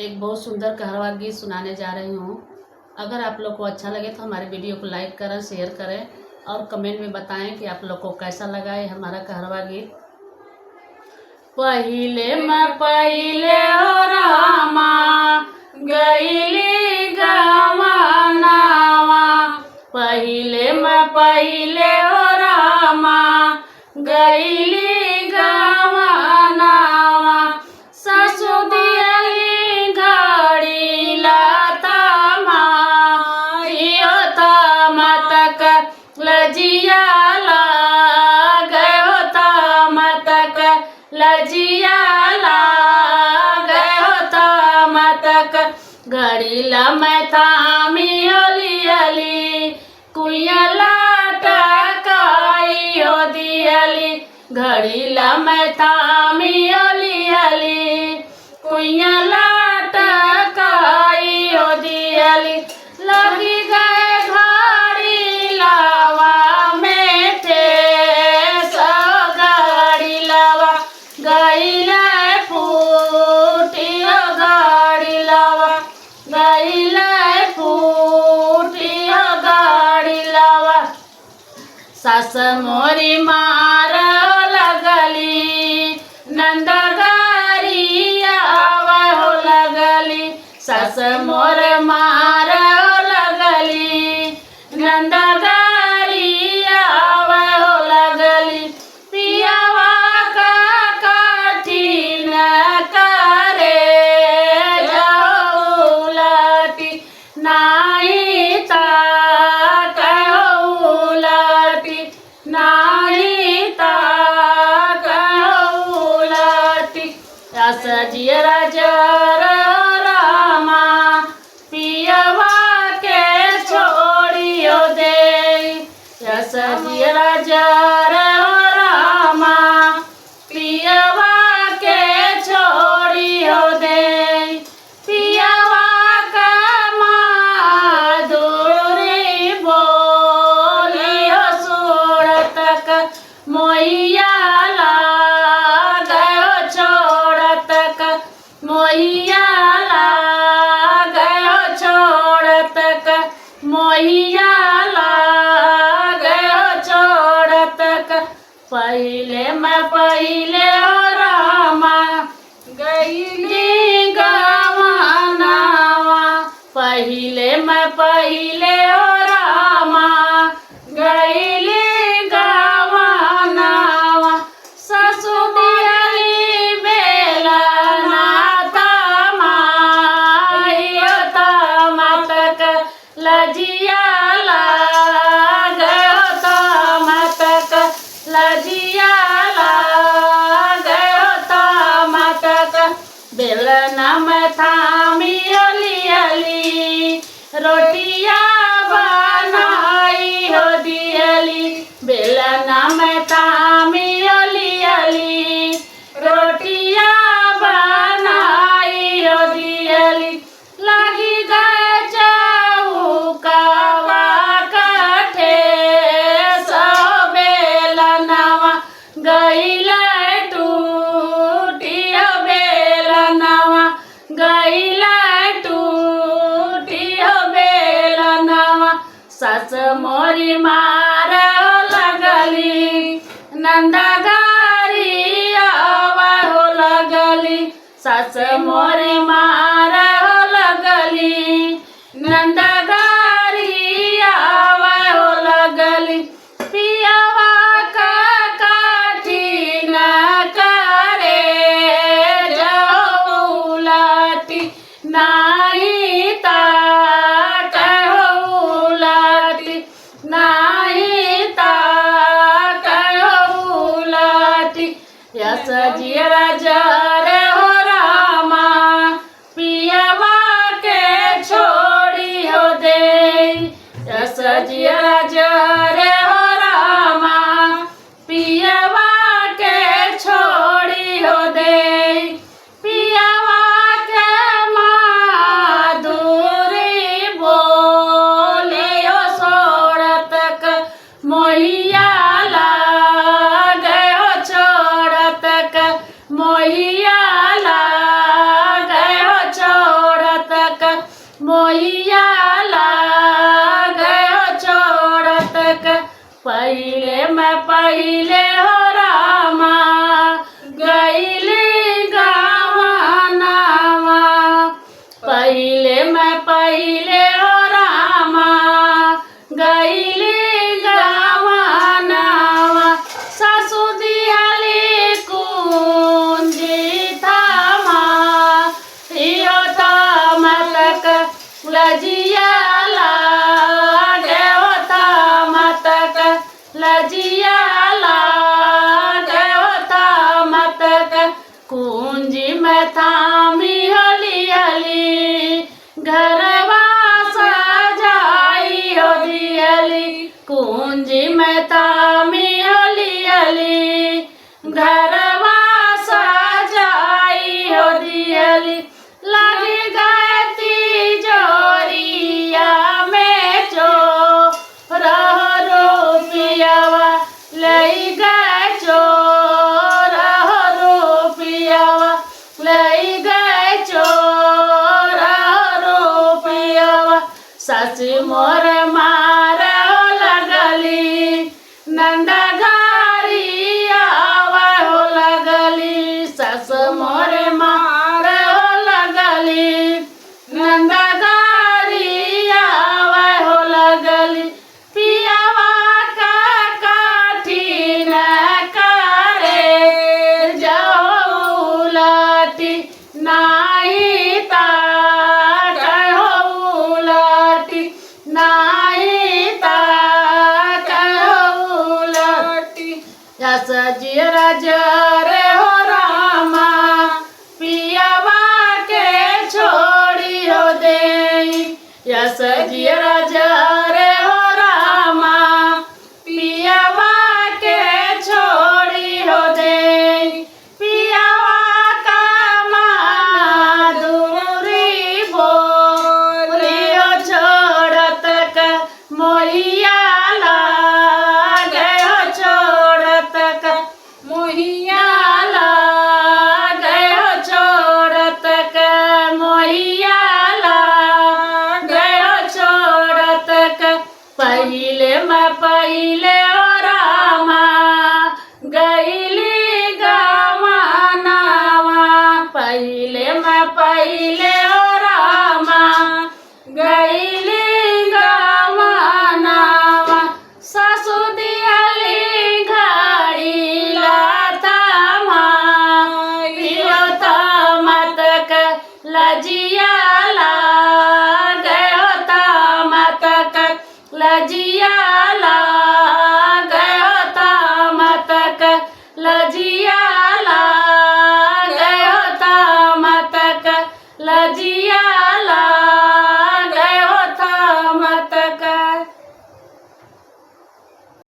एक बहुत सुंदर कहरवा गीत सुनाने जा रही हूँ। अगर आप लोग को अच्छा लगे तो हमारे वीडियो को लाइक करें, शेयर करें और कमेंट में बताएं कि आप लोग को कैसा लगा है हमारा कहरवा गीत। पहिले मैं पहिले हो रामा गईली गवनावा, पहिले मैं पहिले हो रामा गईली गवनावा, सासु दियली घड़ी लतामा, इहो तक लजिया गयो तक लजिया गयो तक घड़ी मैं थामी ओलियली कुइया लटकाई हो दियली, घड़ी मैं थामी ओलियली कुइया लटकाई हो दियली, लगी गए घड़ी लावा में थे सो घड़ी लावा गईले फूटियो घड़ी लावा गईले फूटियो घड़ी लावा, सास मोरी मार लगली नंदगारिया हो लगली, सास मोर मार लगली नंदगारिया हो लगली, पियावा का कठिन करे जाओ उलटी नाई ताक उलटी नाई ताक उलटी, सजिया जर रामा पियवा के छोड़ियो दे, सजिया जर रामा पियवा के छोड़ियो दे, पियवा का माधुरी बोलियो सूरतक मोहिया गयो छोड़तक मोहिया गयो छोड़तक मोहिया गयो छोड़तक, पहिले मैं पहिले हो रामा गईली गवनावा, पहिले मैं पहिले हो रामा गईली गवनावा, सासु दियली बेलना तमाइयो तक लजिया गयो तक लजिया गयो तक, बेलना में थामी ओलियली रोटिया बनाई हो दियली, बेलना में थामी ओलियली रोटिया बनाई हो दियली, लगी गए चौकावा कठे सो बेलनावा गईले टूटियो बेलनावा गईले टूटियो बेलनावा, सास मोरी मार लगली नंदगारिया हो लगली, सास मोरी मार लगली नंदगारिया हो लगली, पियवा का कठिन करे जाओ उलटी नाई ताक उलटी नाई ताक उलटी, सजिया जर हो रामा पियवा के पहिले हो रामा गईली गावनावा पहिले मैं पहिले हो रामा गईली गावनावा सासू दियाली कुंजी थामा इहो थामतक लजियाला लजियाला देवता मतक कुंजी में थामी हली हली घरवा सजाई हो दियली कुंजी में थामी हली हली घरवा सजाई हो दियली लगी गए तिजोरिया में चोर रुपयावा लई गए चोर रुपयावा लई गए चोर रुपयावा सच मोर मार लगली नंदा घरी आवा हो लगली सस मोर मार लगली नंदा घरी आवा हो लगली पियावा का काठी न करे जाओ लाटी नाही ताट हो लाटी नाही ताट हो लाटी यस जियरा जरे हो रामा पियावा के छोड़ी हो दे यस जियरा जरे हो रामा पियावा के छोड़ी हो दे पियावा का माधुरी बोली हो छोड़त का मोहिया लागे हो छोड़त का मोहिया लागे हो छोड़त का मोहिया लागे हो छोड़त का पहिले मैं पहिले हो रामा गईली गावनावा पहिले मैं पहिले हो रामा गईली गावनावा सासू दियाली घड़ी लाथामा इहो थामतक लजियाला गयो थामतक लजियाला गयो थामतक लजिया